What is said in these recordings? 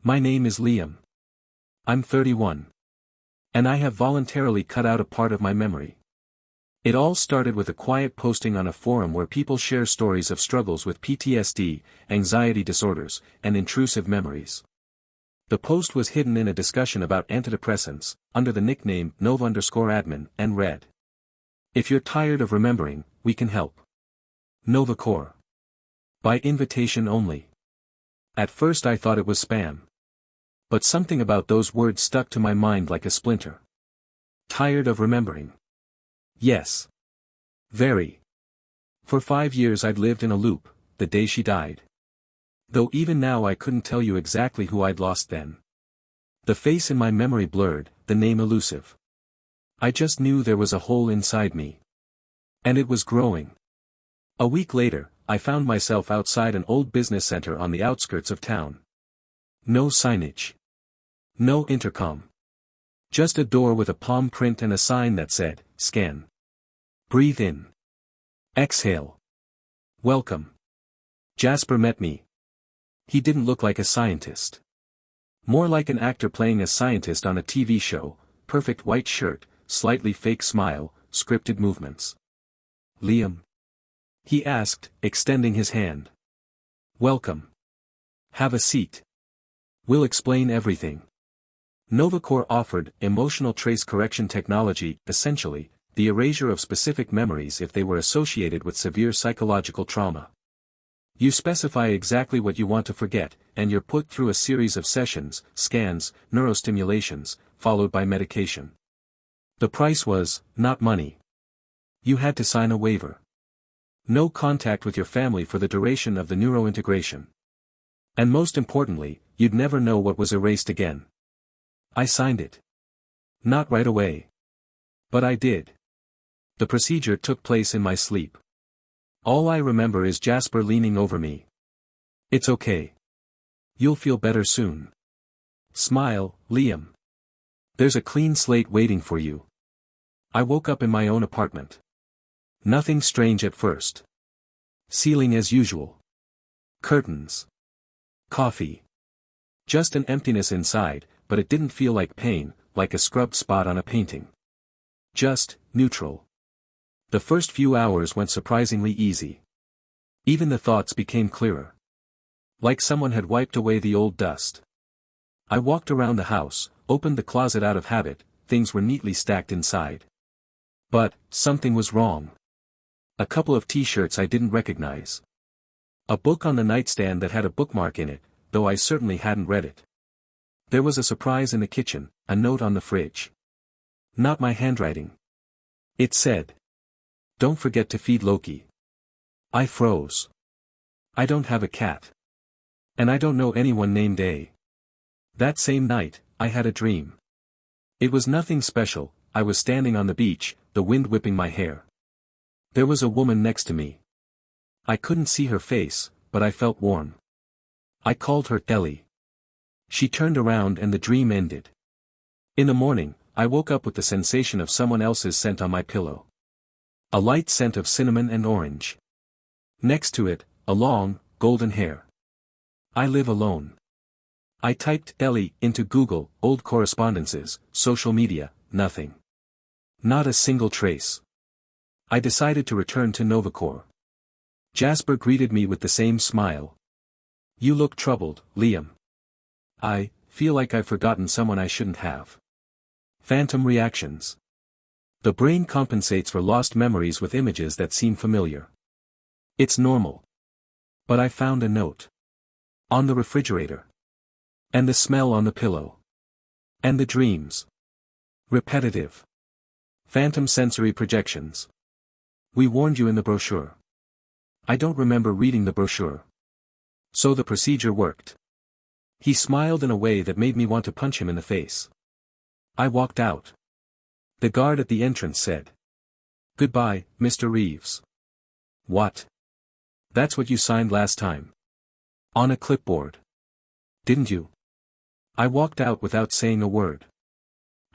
My name is Liam. I'm 31. And I have voluntarily cut out a part of my memory. It all started with a quiet posting on a forum where people share stories of struggles with PTSD, anxiety disorders, and intrusive memories. The post was hidden in a discussion about antidepressants, under the nickname Nov_admin, and read: "If you're tired of remembering, we can help. wWho. By invitation only." At first I thought it was spam. But something about those words stuck to my mind like a splinter. Tired of remembering. Yes. Very. For 5 years I'd lived in a loop, the day she died. Though even now I couldn't tell you exactly who I'd lost then. The face in my memory blurred, the name elusive. I just knew there was a hole inside me. And it was growing. A week later, I found myself outside an old business center on the outskirts of town. No signage. No intercom. Just a door with a palm print and a sign that said, "Scan. Breathe in. Exhale. Welcome." Jasper met me. He didn't look like a scientist. More like an actor playing a scientist on a TV show, perfect white shirt, slightly fake smile, scripted movements. "Liam?" he asked, extending his hand. "Welcome. Have a seat. We'll explain everything." wWho offered emotional trace correction technology, essentially, the erasure of specific memories if they were associated with severe psychological trauma. You specify exactly what you want to forget, and you're put through a series of sessions, scans, neurostimulations, followed by medication. The price was, not money. You had to sign a waiver. No contact with your family for the duration of the neurointegration. And most importantly, you'd never know what was erased again. I signed it. Not right away. But I did. The procedure took place in my sleep. All I remember is Jasper leaning over me. "It's okay. You'll feel better soon. Smile, Liam. There's a clean slate waiting for you." I woke up in my own apartment. Nothing strange at first. Ceiling as usual. Curtains. Coffee. Just an emptiness inside, but it didn't feel like pain, like a scrubbed spot on a painting. Just, neutral. The first few hours went surprisingly easy. Even the thoughts became clearer. Like someone had wiped away the old dust. I walked around the house, opened the closet out of habit, things were neatly stacked inside. But, something was wrong. A couple of t-shirts I didn't recognize. A book on the nightstand that had a bookmark in it, though I certainly hadn't read it. There was a surprise in the kitchen, a note on the fridge. Not my handwriting. It said, "Don't forget to feed Loki." I froze. I don't have a cat. And I don't know anyone named A. That same night, I had a dream. It was nothing special. I was standing on the beach, the wind whipping my hair. There was a woman next to me. I couldn't see her face, but I felt warm. I called her Ellie. She turned around and the dream ended. In the morning, I woke up with the sensation of someone else's scent on my pillow. A light scent of cinnamon and orange. Next to it, a long, golden hair. I live alone. I typed Ellie into Google, old correspondences, social media, nothing. Not a single trace. I decided to return to wWho. Jasper greeted me with the same smile. "You look troubled, Liam." "I feel like I've forgotten someone I shouldn't have." Phantom reactions. The brain compensates for lost memories with images that seem familiar. It's normal. But I found a note. On the refrigerator. And the smell on the pillow. And the dreams. Repetitive. Phantom sensory projections. "We warned you in the brochure." I don't remember reading the brochure. So the procedure worked. He smiled in a way that made me want to punch him in the face. I walked out. The guard at the entrance said, "Goodbye, Mr. Reeves." "What?" "That's what you signed last time. On a clipboard. Didn't you?" I walked out without saying a word.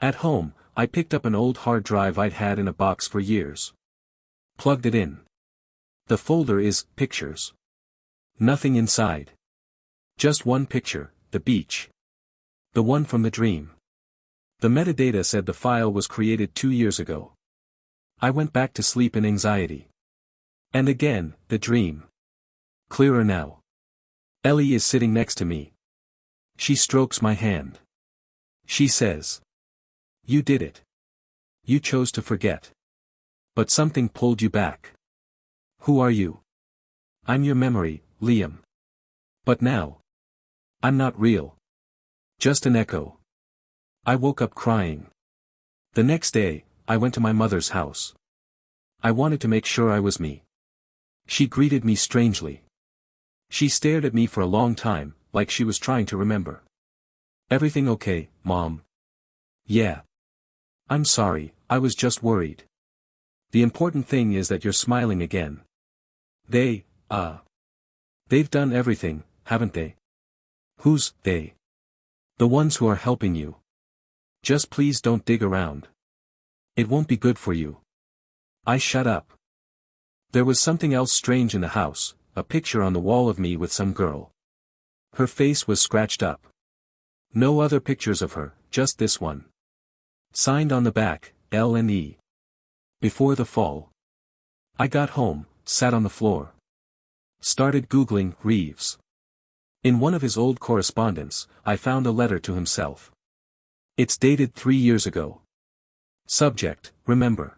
At home, I picked up an old hard drive I'd had in a box for years. Plugged it in. The folder is pictures. Nothing inside. Just one picture, the beach. The one from the dream. The metadata said the file was created 2 years ago. I went back to sleep in anxiety. And again, the dream. Clearer now. Ellie is sitting next to me. She strokes my hand. She says, "You did it. You chose to forget. But something pulled you back. Who are you?" "I'm your memory, Liam. But now. I'm not real. Just an echo." I woke up crying. The next day, I went to my mother's house. I wanted to make sure I was me. She greeted me strangely. She stared at me for a long time, like she was trying to remember. "Everything okay, Mom?" "Yeah. I'm sorry, I was just worried. The important thing is that you're smiling again." They've done everything, haven't they?" "Who's they?" "The ones who are helping you. Just please don't dig around. It won't be good for you." I shut up. There was something else strange in the house, a picture on the wall of me with some girl. Her face was scratched up. No other pictures of her, just this one. Signed on the back, L&E. Before the fall. I got home, sat on the floor. Started Googling Reeves. In one of his old correspondence, I found a letter to himself. It's dated 3 years ago. Subject, remember.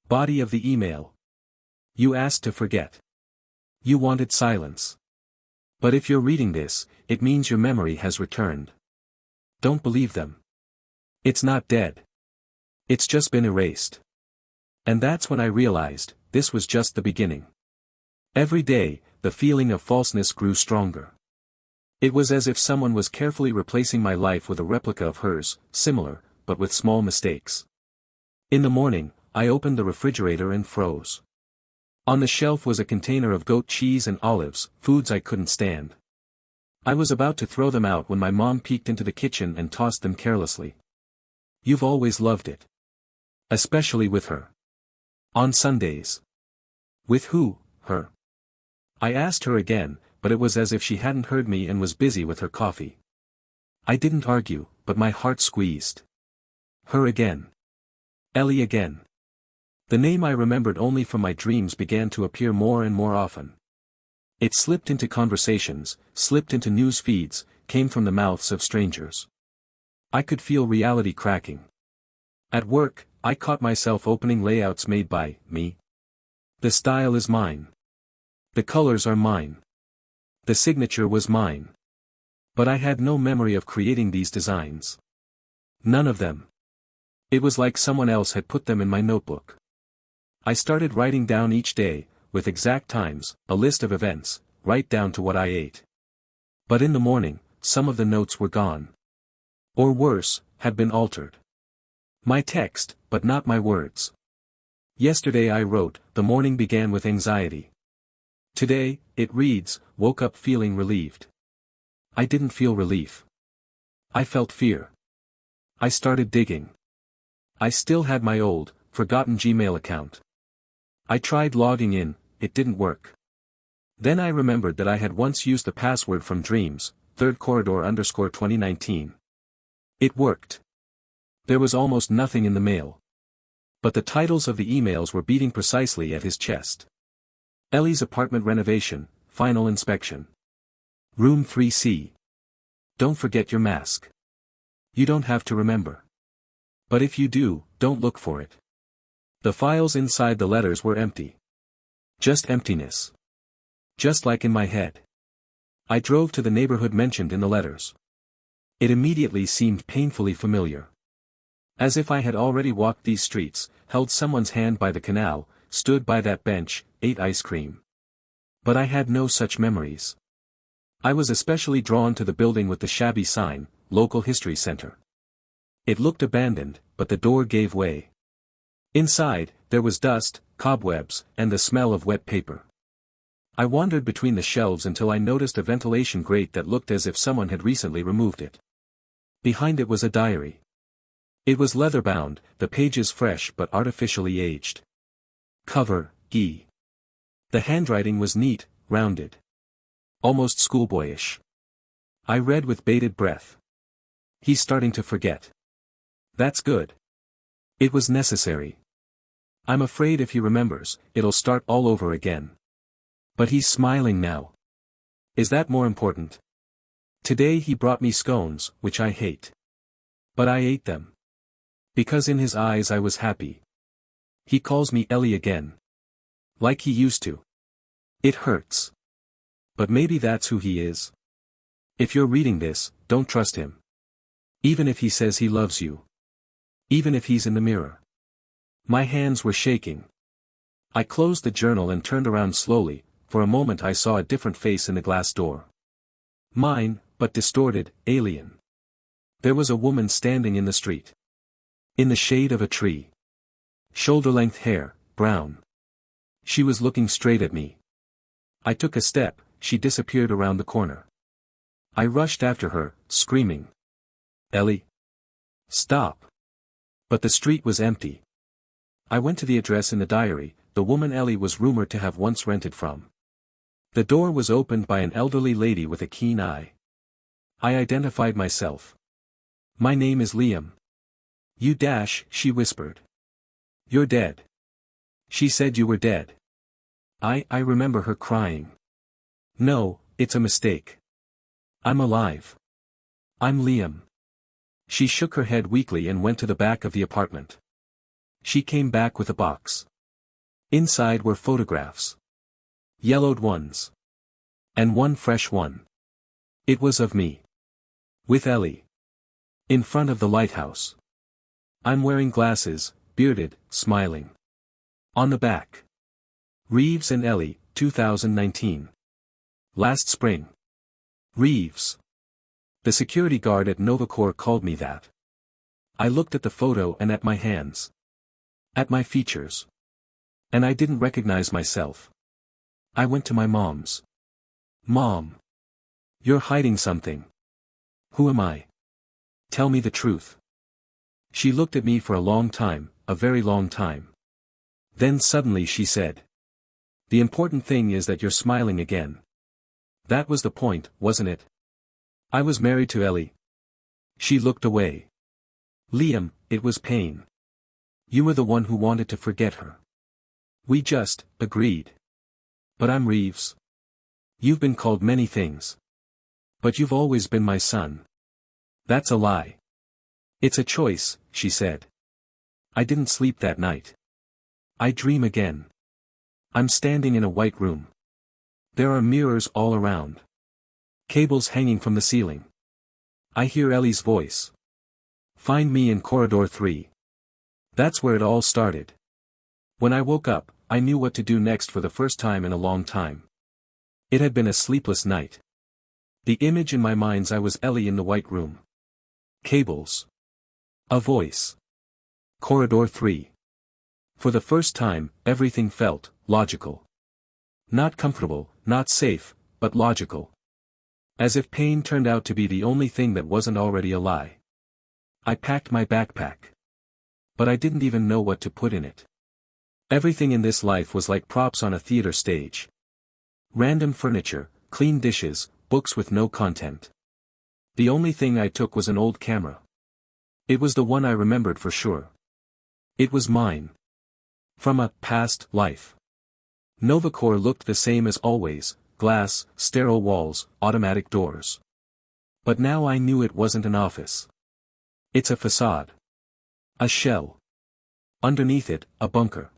Body of the email. You asked to forget. You wanted silence. But if you're reading this, it means your memory has returned. Don't believe them. It's not dead. It's just been erased. And that's when I realized, this was just the beginning. Every day, the feeling of falseness grew stronger. It was as if someone was carefully replacing my life with a replica of hers, similar, but with small mistakes. In the morning, I opened the refrigerator and froze. On the shelf was a container of goat cheese and olives, foods I couldn't stand. I was about to throw them out when my mom peeked into the kitchen and tossed them carelessly. "You've always loved it. Especially with her. On Sundays." "With who, her?" I asked her again, but it was as if she hadn't heard me and was busy with her coffee. I didn't argue, but my heart squeezed. Her again. Ellie again. The name I remembered only from my dreams began to appear more and more often. It slipped into conversations, slipped into news feeds, came from the mouths of strangers. I could feel reality cracking. At work, I caught myself opening layouts made by me. The style is mine. The colors are mine. The signature was mine. But I had no memory of creating these designs. None of them. It was like someone else had put them in my notebook. I started writing down each day, with exact times, a list of events, right down to what I ate. But in the morning, some of the notes were gone. Or worse, had been altered. My text, but not my words. Yesterday I wrote, "The morning began with anxiety." Today, it reads, "Woke up feeling relieved." I didn't feel relief. I felt fear. I started digging. I still had my old, forgotten Gmail account. I tried logging in, it didn't work. Then I remembered that I had once used the password from Dreams, 3rd Corridor _2019. It worked. There was almost nothing in the mail. But the titles of the emails were beating precisely at his chest. Ellie's apartment renovation, final inspection. Room 3C. Don't forget your mask. You don't have to remember. But if you do, don't look for it. The files inside the letters were empty. Just emptiness. Just like in my head. I drove to the neighborhood mentioned in the letters. It immediately seemed painfully familiar. As if I had already walked these streets, held someone's hand by the canal, stood by that bench, ate ice cream. But I had no such memories. I was especially drawn to the building with the shabby sign, Local History Center. It looked abandoned, but the door gave way. Inside, there was dust, cobwebs, and the smell of wet paper. I wandered between the shelves until I noticed a ventilation grate that looked as if someone had recently removed it. Behind it was a diary. It was leather-bound, the pages fresh but artificially aged. Cover, E. The handwriting was neat, rounded. Almost schoolboyish. I read with bated breath. He's starting to forget. That's good. It was necessary. I'm afraid if he remembers, it'll start all over again. But he's smiling now. Is that more important? Today he brought me scones, which I hate. But I ate them. Because in his eyes I was happy. He calls me Ellie again. Like he used to. It hurts. But maybe that's who he is. If you're reading this, don't trust him. Even if he says he loves you. Even if he's in the mirror. My hands were shaking. I closed the journal and turned around slowly. For a moment I saw a different face in the glass door. Mine, but distorted, alien. There was a woman standing in the street. In the shade of a tree. Shoulder-length hair, brown. She was looking straight at me. I took a step, she disappeared around the corner. I rushed after her, screaming. Ellie? Stop. But the street was empty. I went to the address in the diary, the woman Ellie was rumored to have once rented from. The door was opened by an elderly lady with a keen eye. I identified myself. My name is Liam. You dash, she whispered. You're dead. She said you were dead. I remember her crying. No, it's a mistake. I'm alive. I'm Liam. She shook her head weakly and went to the back of the apartment. She came back with a box. Inside were photographs. Yellowed ones. And one fresh one. It was of me. With Ellie. In front of the lighthouse. I'm wearing glasses, bearded, smiling. On the back. Reeves and Ellie, 2019. Last spring. Reeves. The security guard at wWho called me that. I looked at the photo and at my hands. At my features. And I didn't recognize myself. I went to my mom's. Mom. You're hiding something. Who am I? Tell me the truth. She looked at me for a long time, a very long time. Then suddenly she said. The important thing is that you're smiling again. That was the point, wasn't it? I was married to Ellie. She looked away. Liam, it was pain. You were the one who wanted to forget her. We just agreed. But I'm Reeves. You've been called many things. But you've always been my son. That's a lie. It's a choice, she said. I didn't sleep that night. I dream again. I'm standing in a white room. There are mirrors all around. Cables hanging from the ceiling. I hear Ellie's voice. Find me in corridor 3. That's where it all started. When I woke up, I knew what to do next for the first time in a long time. It had been a sleepless night. The image in my mind's eye was Ellie in the white room. Cables. A voice. Corridor 3. For the first time, everything felt logical. Not comfortable, not safe, but logical. As if pain turned out to be the only thing that wasn't already a lie. I packed my backpack. But I didn't even know what to put in it. Everything in this life was like props on a theater stage. Random furniture, clean dishes, books with no content. The only thing I took was an old camera. It was the one I remembered for sure. It was mine. From a past life. wWho looked the same as always, glass, sterile walls, automatic doors. But now I knew it wasn't an office. It's a facade. A shell. Underneath it, a bunker.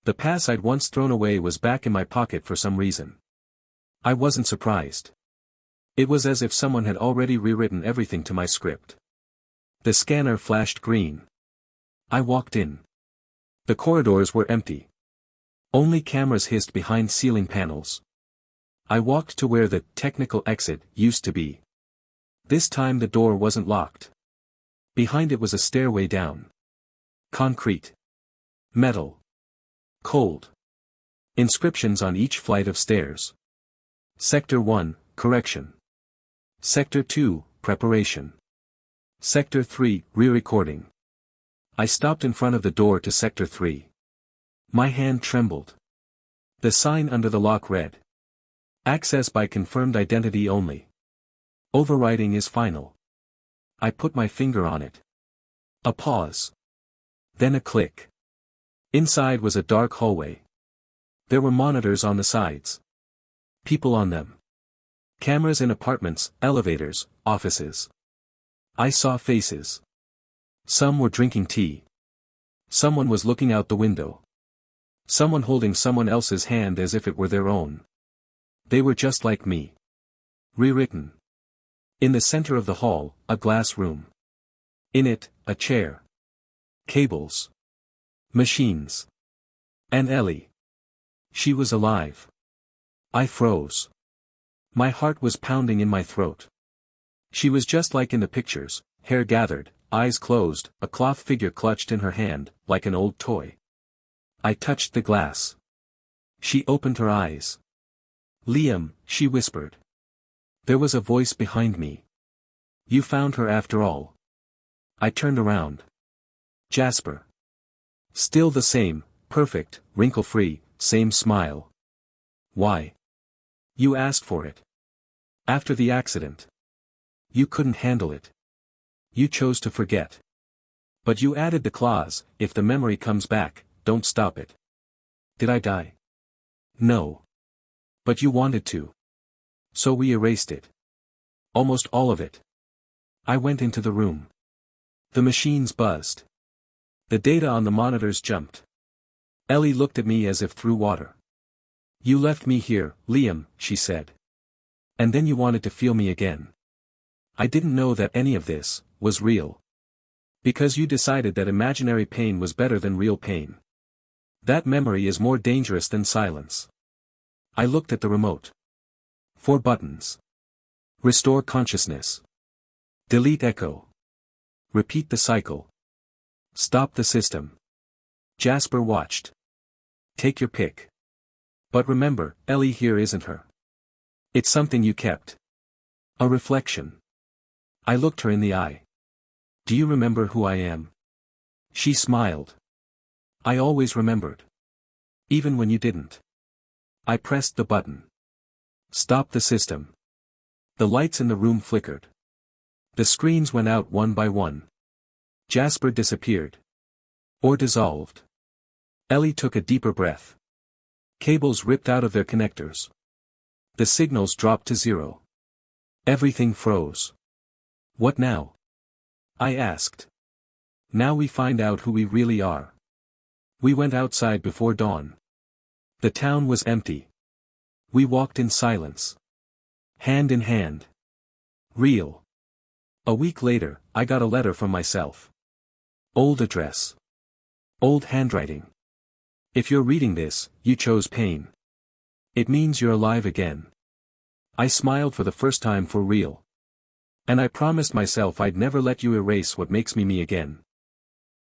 The pass I'd once thrown away was back in my pocket for some reason. I wasn't surprised. It was as if someone had already rewritten everything to my script. The scanner flashed green. I walked in. The corridors were empty. Only cameras hissed behind ceiling panels. I walked to where the technical exit used to be. This time the door wasn't locked. Behind it was a stairway down. Concrete. Metal. Cold. Inscriptions on each flight of stairs. Sector 1, correction. Sector 2, preparation. Sector 3, re-recording. I stopped in front of the door to Sector 3. My hand trembled. The sign under the lock read. Access by confirmed identity only. Overriding is final. I put my finger on it. A pause. Then a click. Inside was a dark hallway. There were monitors on the sides. People on them. Cameras in apartments, elevators, offices. I saw faces. Some were drinking tea. Someone was looking out the window. Someone holding someone else's hand as if it were their own. They were just like me. Rewritten. In the center of the hall, a glass room. In it, a chair. Cables. Machines. And Ellie. She was alive. I froze. My heart was pounding in my throat. She was just like in the pictures, hair gathered, eyes closed, a cloth figure clutched in her hand, like an old toy. I touched the glass. She opened her eyes. "Liam," she whispered. There was a voice behind me. "You found her after all." I turned around. Jasper. Still the same, perfect, wrinkle-free, same smile. "Why? You asked for it. After the accident. You couldn't handle it. You chose to forget. But you added the clause, if the memory comes back, don't stop it." Did I die? No. But you wanted to. So we erased it. Almost all of it. I went into the room. The machines buzzed. The data on the monitors jumped. Ellie looked at me as if through water. "You left me here, Liam," she said. "And then you wanted to feel me again. I didn't know that any of this was real. Because you decided that imaginary pain was better than real pain. That memory is more dangerous than silence." I looked at the remote. 4 buttons. Restore consciousness. Delete echo. Repeat the cycle. Stop the system. Jasper watched. Take your pick. But remember, Ellie here isn't her. It's something you kept. A reflection. I looked her in the eye. "Do you remember who I am?" She smiled. "I always remembered. Even when you didn't." I pressed the button. Stop the system. The lights in the room flickered. The screens went out one by one. Jasper disappeared. Or dissolved. Ellie took a deeper breath. Cables ripped out of their connectors. The signals dropped to 0. Everything froze. "What now?" I asked. "Now we find out who we really are." We went outside before dawn. The town was empty. We walked in silence. Hand in hand. Real. A week later, I got a letter from myself. Old address. Old handwriting. "If you're reading this, you chose pain. It means you're alive again." I smiled for the first time for real. And I promised myself I'd never let you erase what makes me me again.